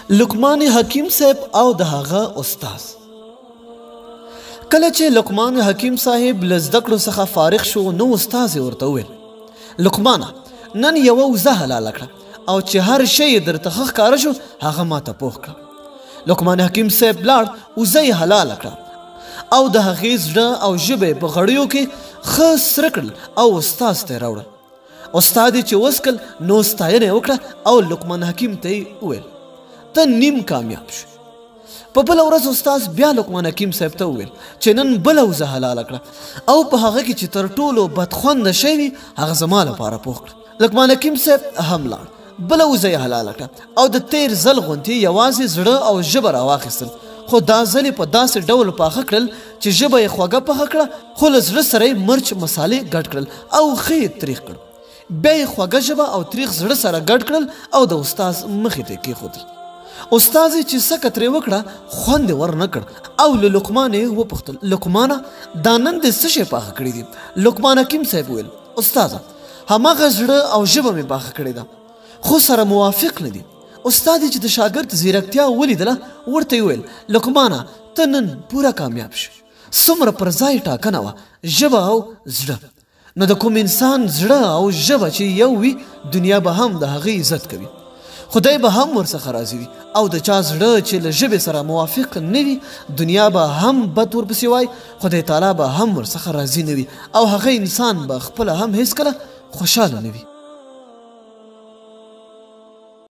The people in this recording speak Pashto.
لقمان حکیم صاحب او د هغه استاد. کله چې لقمان حکیم صاحب له زده کړو څخه فارغ شو نو استاد یې ورته وویل لقمانه نن یوه وزه حلاله کړه او چې هر شی درته ښه ښکاره شو هغه ماته پوخ کړه. لقمان حکیم صاحب لاړ وزه یې حلاله کړه او د هغې زړه او ژبه په غړیو کې ښه سره کړل او استاد ته یې راوړل. استاد یې چې وڅکل نو ستاینه یې وکړه او لقمان حکیم ته یې وویل ته نیم کامیاب شو. په بله ورځ استاد بیا لقمان حکیم صاحب ته وویل چې نن بله وزه حلاله کړه او په هغه کې چې تر ټولو بدخونده شی وي هغه زما لپاره پوخ کړه. لقمان حکیم صاحب هم لاړ بله وزه یې حلاله کړه او د تیر ځل غوندې یوازې زړه او ژبه راواخیستل، خو دا ځل یې په داسې ډول پاخه کړل چې ژبه یې خوږه پخه کړه خو له زړه سره یې مرچ مسالې ګډ کړل او ښه یې تریخ کړ. بیا یې خوږه ژبه او تریخ زړه سره ګډ کړل او د استاد مخې ته یې کېښودل. استاد یې چې څکه ترې وکړه خوند یې ور نه کړ او له لقمان یې وپوښتل لقمانه دا نن دې څه شی پاخه کړي دي؟ لقمان حکیم صاحب وویل استاده هماغه زړه او ژبه مې پاخه کړې ده خو سره موافق نه دي. استاد یې چې د شاګرد زیرکتیا ولیدله ورته یې وویل لقمانه ته نن پوره کامیاب شو. څومره پر ځای ټاکنه وه ژبه او زړه. نو د کوم انسان زړه او ژبه چې یو وي دنیا به هم د هغې عزت کوي، خدای به هم ورڅخه راضي وي، او د چا زړه چې له ژبې سره موافق نه وي دنیا به هم بد ورپسې وای، خدای تعالی به هم ورڅخه راضي نه وي او هغه انسان به خپله هم هیڅکله خوشحاله نه وي.